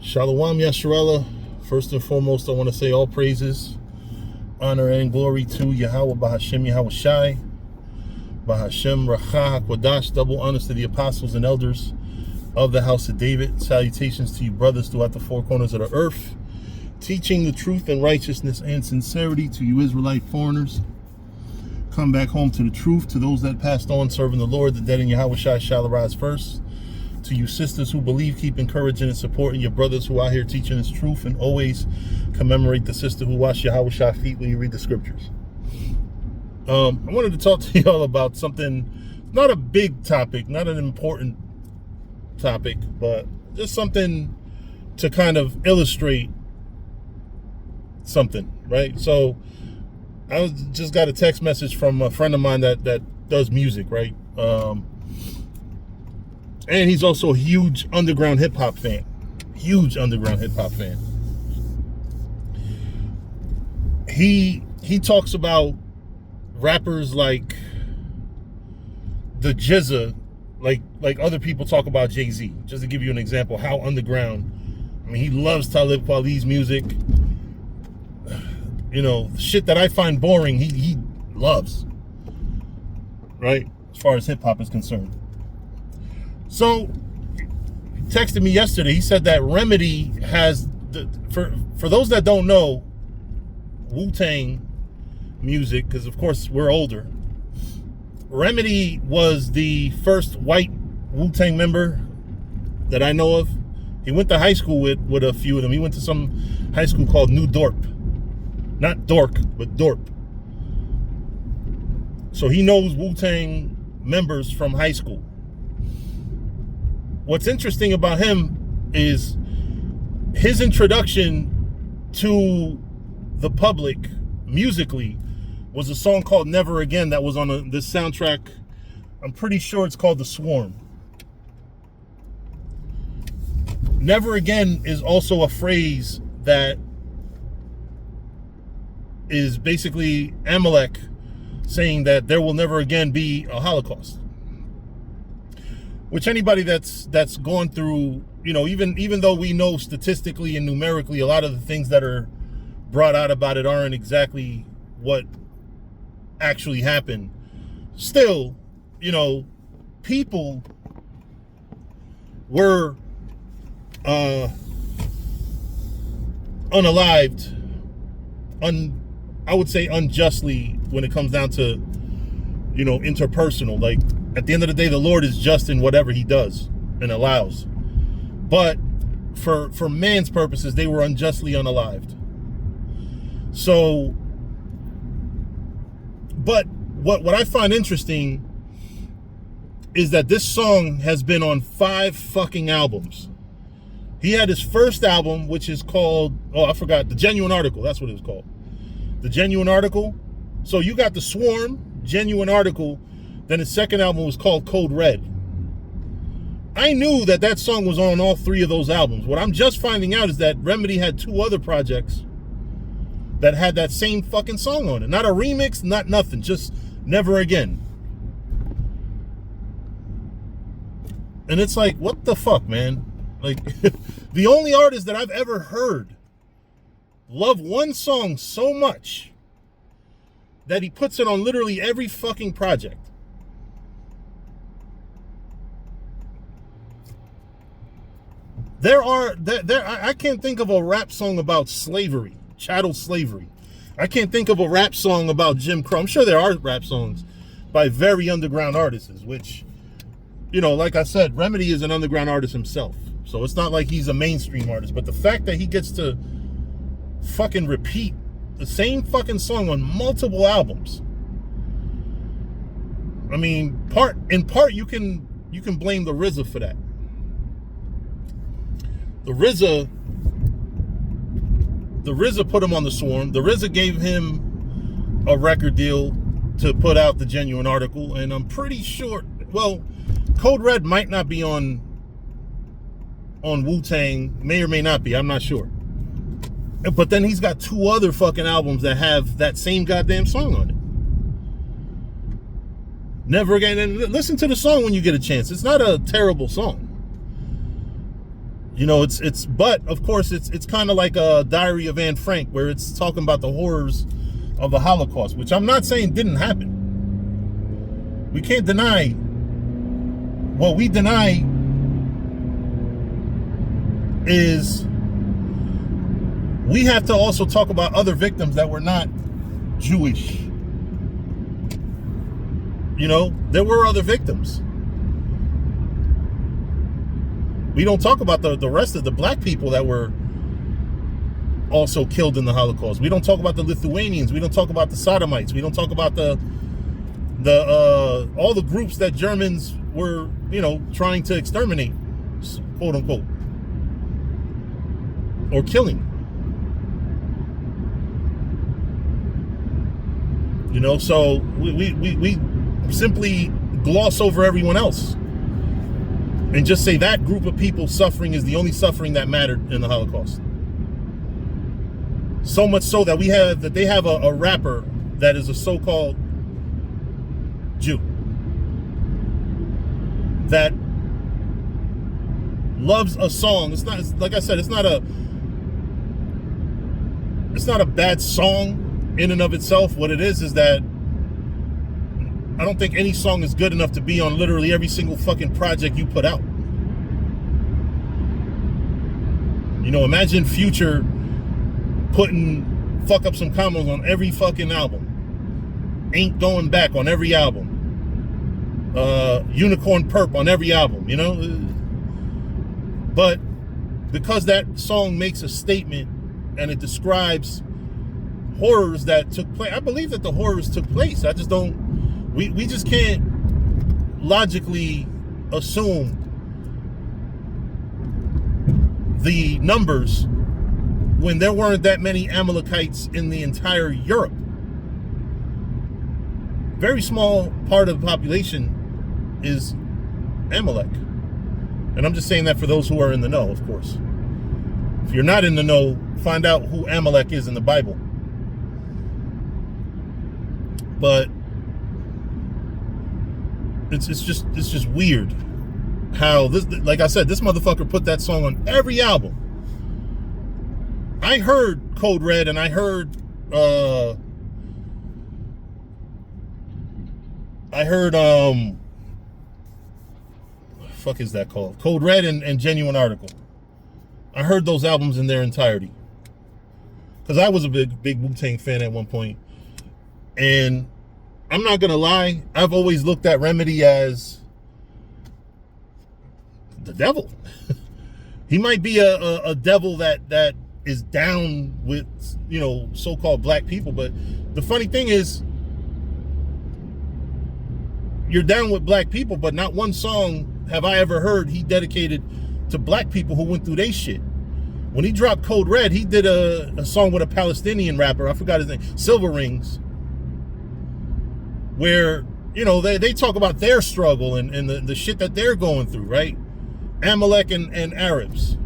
Shalom Yasharella. First and foremost, I want to say all praises, honor, and glory to Yahweh Bahashem Yahweh Shai, Bahashem Racha HaKodash. Double honors to the apostles and elders of the house of David. Salutations to you brothers throughout the four corners of the earth, teaching the truth and righteousness and sincerity to you Israelite foreigners. Come back home to the truth. To those that passed on serving the Lord, the dead in Yahweh Shai shall arise first. To you sisters who believe, keep encouraging and supporting your brothers who are out here teaching this truth, and always commemorate the sister who washed Yahweh Shai feet when you read the scriptures. I wanted to talk to y'all about something, not a big topic, not an important topic, but just something to kind of illustrate something, right? So I just got a text message from a friend of mine that does music, right? And he's also a huge underground hip hop fan. Huge underground hip hop fan. He talks about rappers like the GZA, like other people talk about Jay-Z. Just to give you an example, how underground. I mean, he loves Talib Kweli's music. You know, shit that I find boring, he loves. Right? As far as hip hop is concerned. So, he texted me yesterday. He said that Remedy has, for those that don't know, Wu-Tang music, because of course we're older. Remedy was the first white Wu-Tang member that I know of. He went to high school with a few of them. He went to some high school called New Dorp. Not Dork, but Dorp. So he knows Wu-Tang members from high school. What's interesting about him is his introduction to the public musically was a song called Never Again that was on this soundtrack. I'm pretty sure it's called The Swarm. Never Again is also a phrase that is basically Amalek saying that there will never again be a Holocaust. Which anybody that's gone through, you know, even though we know statistically and numerically a lot of the things that are brought out about it aren't exactly what actually happened, still, you know, people were unalived, I would say unjustly when it comes down to, you know, interpersonal. Like, at the end of the day, the Lord is just in whatever he does and allows. But for man's purposes, they were unjustly unalived. So, but what I find interesting is that this song has been on 5 fucking albums. He had his first album, which is called, I forgot, The Genuine Article. That's what it was called. The Genuine Article. So you got The Swarm, Genuine Article. Then his second album was called Code Red. I knew that song was on all 3 of those albums. What I'm just finding out is that Remedy had 2 other projects that had that same fucking song on it. Not a remix, not nothing. Just Never Again. And it's like, what the fuck, man? Like, the only artist that I've ever heard love one song so much that he puts it on literally every fucking project. I can't think of a rap song about slavery, chattel slavery. I can't think of a rap song about Jim Crow. I'm sure there are rap songs by very underground artists, which, you know, like I said, Remedy is an underground artist himself. So it's not like he's a mainstream artist. But the fact that he gets to fucking repeat the same fucking song on multiple albums. I mean, in part you can blame the RZA for that. The RZA put him on The Swarm. The RZA gave him a record deal to put out The Genuine Article, and I'm pretty sure, well, Code Red might not be on Wu-Tang, may or may not be, I'm not sure. But then he's got 2 other fucking albums that have that same goddamn song on it. Never Again. And listen to the song when you get a chance. It's not a terrible song. You know, but of course it's kind of like a Diary of Anne Frank, where it's talking about the horrors of the Holocaust, which I'm not saying didn't happen. We can't deny. What we deny is we have to also talk about other victims that were not Jewish. You know, there were other victims. We don't talk about the rest of the black people that were also killed in the Holocaust. We don't talk about the Lithuanians. We don't talk about the Sodomites. We don't talk about all the groups that Germans were, you know, trying to exterminate, quote unquote, or killing. You know, so we simply gloss over everyone else and just say that group of people suffering is the only suffering that mattered in the Holocaust. So much so that they have a rapper that is a so-called Jew that loves a song. It's not, like I said, it's not a bad song in and of itself. What it is that I don't think any song is good enough to be on literally every single fucking project you put out. You know, imagine Future putting Fuck Up Some Combos on every fucking album. Ain't Going Back on every album. Unicorn Perp on every album, you know? But because that song makes a statement and it describes horrors that took place, I believe that the horrors took place. I just don't, we just can't logically assume the numbers when there weren't that many Amalekites in the entire Europe. Very small part of the population is Amalek. And I'm just saying that for those who are in the know, of course. If you're not in the know, find out who Amalek is in the Bible. But it's just weird how this, like I said, this motherfucker put that song on every album. I heard Code Red and I heard fuck is that called? Code Red and Genuine Article. I heard those albums in their entirety. Because I was a big Wu-Tang fan at one point. And I'm not gonna lie, I've always looked at Remedy as the devil. He might be a devil that is down with, you know, so-called black people, but the funny thing is, you're down with black people, but not one song have I ever heard he dedicated to black people who went through their shit. When he dropped Code Red, he did a song with a Palestinian rapper, I forgot his name, Silver Rings, where, you know, they talk about their struggle and the shit that they're going through, right? Amalek and Arabs.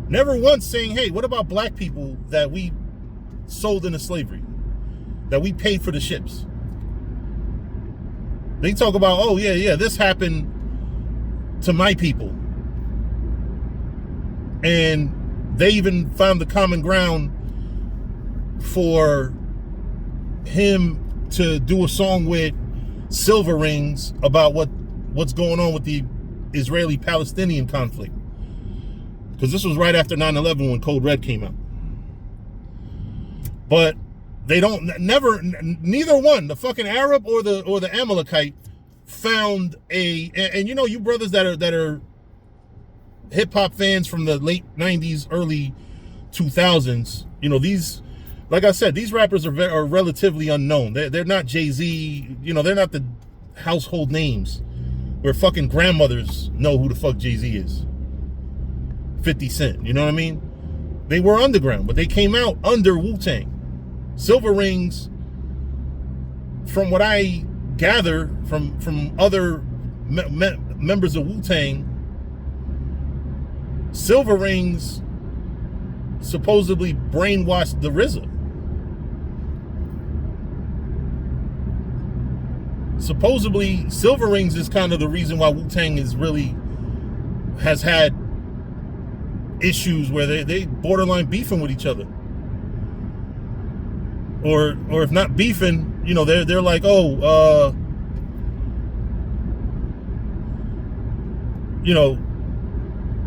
Never once saying, hey, what about black people that we sold into slavery, that we paid for the ships? They talk about, oh, yeah, this happened to my people. And they even found the common ground for him to do a song with Silver Rings about what's going on with the Israeli-Palestinian conflict. Because this was right after 9/11 when Code Red came out. But they neither one, the fucking Arab or the Amalekite, found and you know, you brothers that are hip hop fans from the late 90s, early 2000s, you know, these, like I said, these rappers are relatively unknown. They're not Jay-Z, you know, they're not the household names where fucking grandmothers know who the fuck Jay-Z is. 50 Cent, you know what I mean? They were underground, but they came out under Wu-Tang. Silver Rings, from what I gather from other members of Wu-Tang, Silver Rings supposedly brainwashed the RZA. Supposedly, Silver Rings is kind of the reason why Wu-Tang has had issues where they borderline beefing with each other. Or if not beefing, you know, they're like, oh, you know,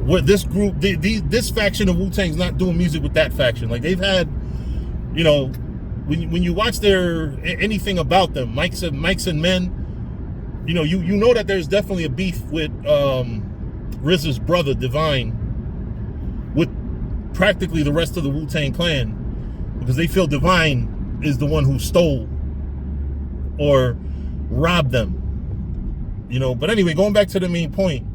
what this group, this faction of Wu-Tang's not doing music with that faction. Like they've had, you know, when you watch anything about them, Mics and Men, you know, you know that there's definitely a beef with RZA's brother Divine with practically the rest of the Wu-Tang Clan, because they feel Divine is the one who stole or robbed them, you know. But anyway, going back to the main point,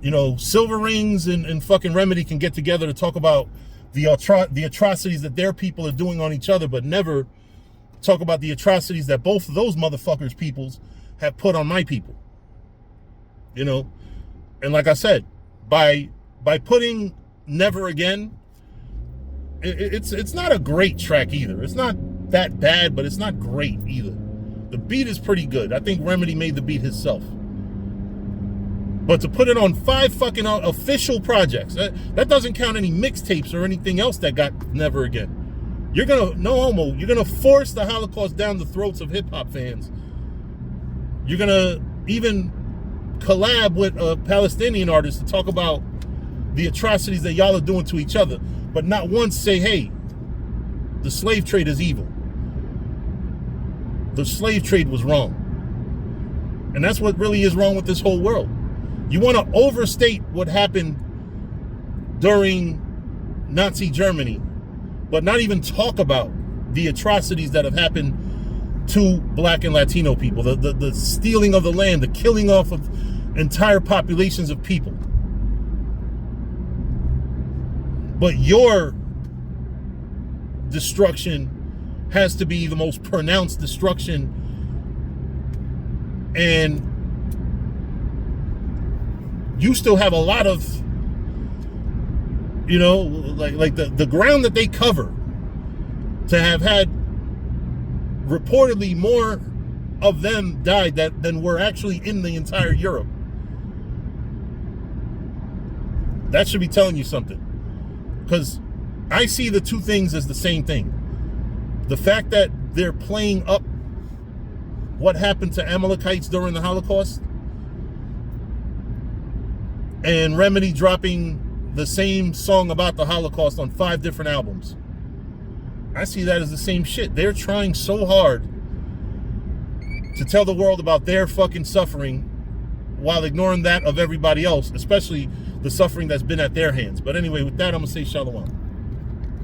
you know, Silver Rings and fucking Remedy can get together to talk about the atrocities that their people are doing on each other, but never talk about the atrocities that both of those motherfuckers' peoples have put on my people, you know. And like I said, by putting Never Again, it's not a great track either. It's not that bad, but it's not great either. The beat is pretty good. I think Remedy made the beat himself. But to put it on 5 fucking official projects, that doesn't count any mixtapes or anything else that got Never Again. You're gonna force the Holocaust down the throats of hip-hop fans. You're gonna even collab with a Palestinian artist to talk about the atrocities that y'all are doing to each other, but not once say, hey, the slave trade is evil. The slave trade was wrong. And that's what really is wrong with this whole world. You want to overstate what happened during Nazi Germany, but not even talk about the atrocities that have happened to Black and Latino people, the stealing of the land, the killing off of entire populations of people. But your destruction has to be the most pronounced destruction, and you still have a lot of, you know, like the ground that they cover, to have had reportedly more of them died than were actually in the entire Europe. That should be telling you something. Because I see the two things as the same thing. The fact that they're playing up what happened to Amalekites during the Holocaust, and Remedy dropping the same song about the Holocaust on 5 different albums. I see that as the same shit. They're trying so hard to tell the world about their fucking suffering while ignoring that of everybody else, especially the suffering that's been at their hands. But anyway, with that, I'm going to say shalom.